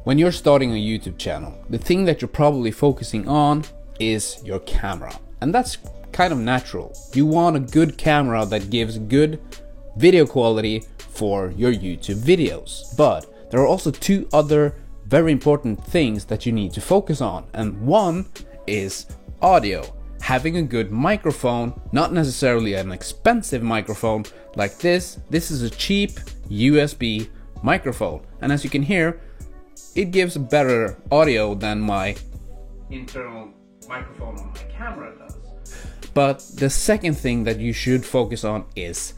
When you're starting a YouTube channel, the thing that you're probably focusing on is your camera. And that's kind of natural. You want a good camera that gives good video quality for your YouTube videos. But there are also two other very important things that you need to focus on. And one is audio. Having a good microphone, not necessarily an expensive microphone like this. This is a cheap USB microphone. And as you can hear, it gives better audio than my internal microphone on my camera does. But the second thing that you should focus on is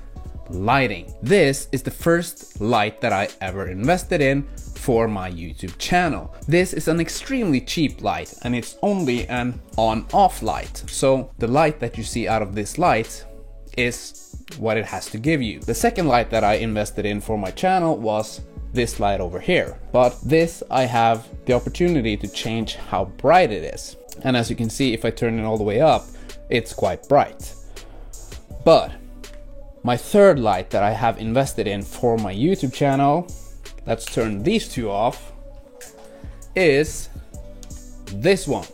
lighting. This is the first light that I ever invested in for my YouTube channel. This is an extremely cheap light and it's only an on-off light. So the light that you see out of this light is what it has to give you. The second light that I invested in for my channel was this light over here, but this I have the opportunity to change how bright it is. And as you can see, if I turn it all the way up, it's quite bright. But my third light that I have invested in for my YouTube channel, let's turn these two off, is this one.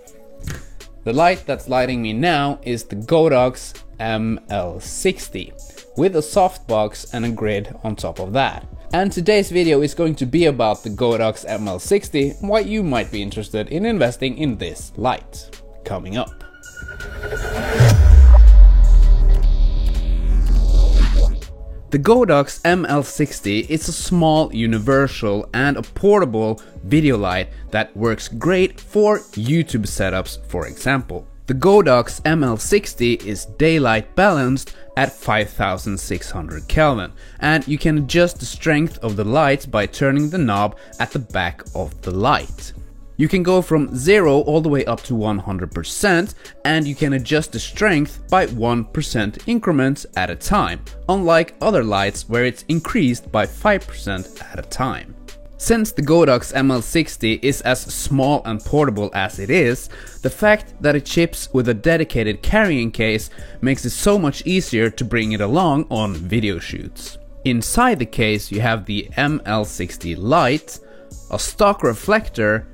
The light that's lighting me now is the Godox ML60 with a softbox and a grid on top of that. And today's video is going to be about the Godox ML60 and why you might be interested in investing in this light. Coming up. The Godox ML60 is a small, universal and a portable video light that works great for YouTube setups, for example. The Godox ML60 is daylight balanced at 5600 Kelvin, and you can adjust the strength of the lights by turning the knob at the back of the light. You can go from 0 all the way up to 100%, and you can adjust the strength by 1% increments at a time, unlike other lights where it's increased by 5% at a time. Since the Godox ML60 is as small and portable as it is, the fact that it ships with a dedicated carrying case makes it so much easier to bring it along on video shoots. Inside the case you have the ML60 light, a stock reflector,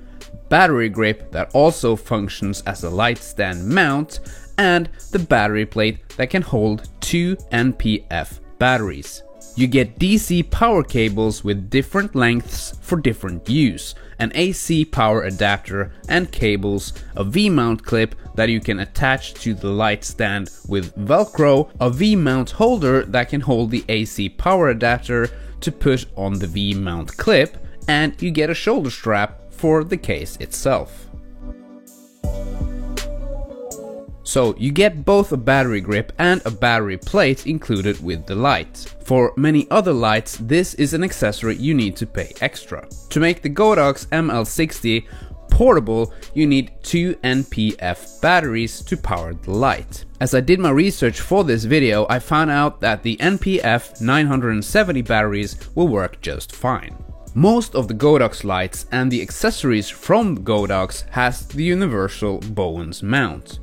battery grip that also functions as a light stand mount, and the battery plate that can hold 2 NP-F batteries. You get DC power cables with different lengths for different use, an AC power adapter and cables, a V-mount clip that you can attach to the light stand with Velcro, a V-mount holder that can hold the AC power adapter to put on the V-mount clip, and you get a shoulder strap for the case itself. So you get both a battery grip and a battery plate included with the light. For many other lights, this is an accessory you need to pay extra. To make the Godox ML60 portable, you need 2 NP-F batteries to power the light. As I did my research for this video, I found out that the NP-F 970 batteries will work just fine. Most of the Godox lights and the accessories from Godox has the universal Bowens mount.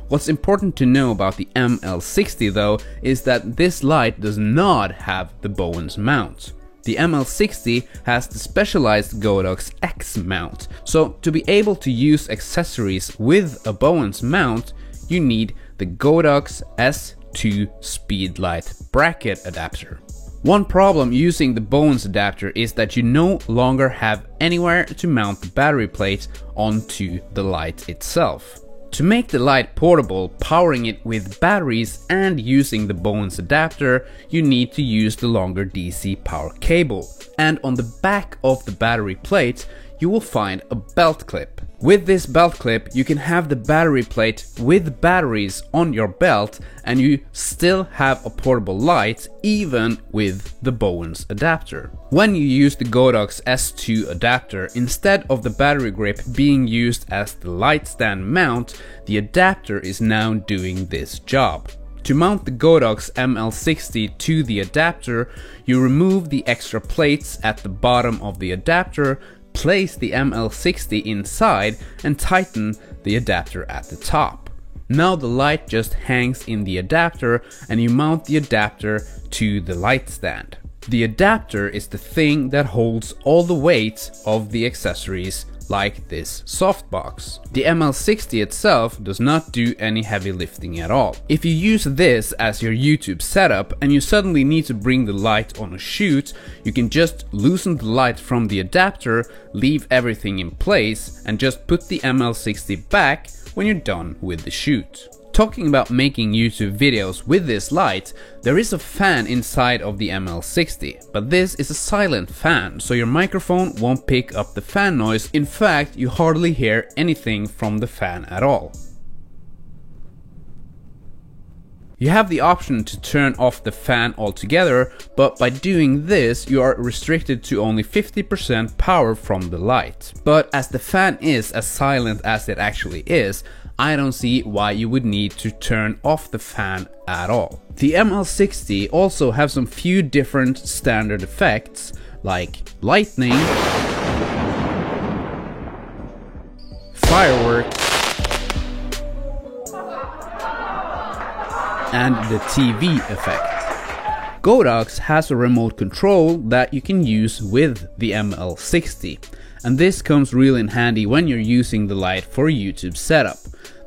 What's important to know about the ML60 though is that this light does not have the Bowens mount. The ML60 has the specialized Godox X mount, so to be able to use accessories with a Bowens mount, you need the Godox S2 Speedlight bracket adapter. One problem using the Bowens adapter is that you no longer have anywhere to mount the battery plate onto the light itself. To make the light portable, powering it with batteries and using the Bowens adapter, you need to use the longer DC power cable. And on the back of the battery plate, you will find a belt clip. With this belt clip, you can have the battery plate with batteries on your belt and you still have a portable light even with the Bowens adapter. When you use the Godox S2 adapter, instead of the battery grip being used as the light stand mount, the adapter is now doing this job. To mount the Godox ML60 to the adapter, you remove the extra plates at the bottom of the adapter, place the ML60 inside and tighten the adapter at the top. Now the light just hangs in the adapter and you mount the adapter to the light stand. The adapter is the thing that holds all the weight of the accessories, like this softbox. The ML60 itself does not do any heavy lifting at all. If you use this as your YouTube setup and you suddenly need to bring the light on a shoot, you can just loosen the light from the adapter, leave everything in place, and just put the ML60 back when you're done with the shoot. Talking about making YouTube videos with this light, there is a fan inside of the ML60, but this is a silent fan, so your microphone won't pick up the fan noise. In fact, you hardly hear anything from the fan at all. You have the option to turn off the fan altogether, but by doing this you are restricted to only 50% power from the light. But as the fan is as silent as it actually is, I don't see why you would need to turn off the fan at all. The ML60 also have some few different standard effects like lightning, fireworks, and the TV effect. Godox has a remote control that you can use with the ML60, and this comes really in handy when you're using the light for a YouTube setup.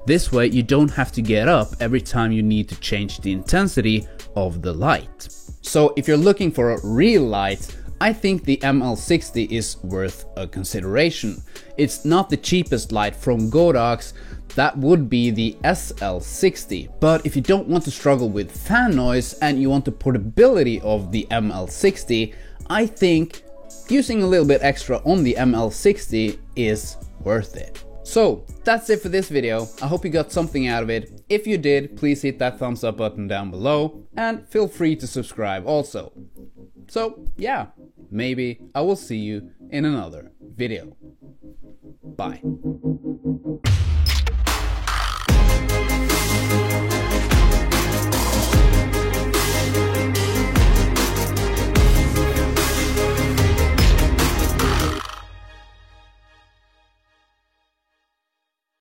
This way you don't have to get up every time you need to change the intensity of the light. So if you're looking for a real light, I think the ML60 is worth a consideration. It's not the cheapest light from Godox, that would be the SL60. But if you don't want to struggle with fan noise and you want the portability of the ML60, I think using a little bit extra on the ML60 is worth it. So that's it for this video. I hope you got something out of it. If you did, please hit that thumbs up button down below and feel free to subscribe also. So yeah, maybe I will see you in another video. Bye.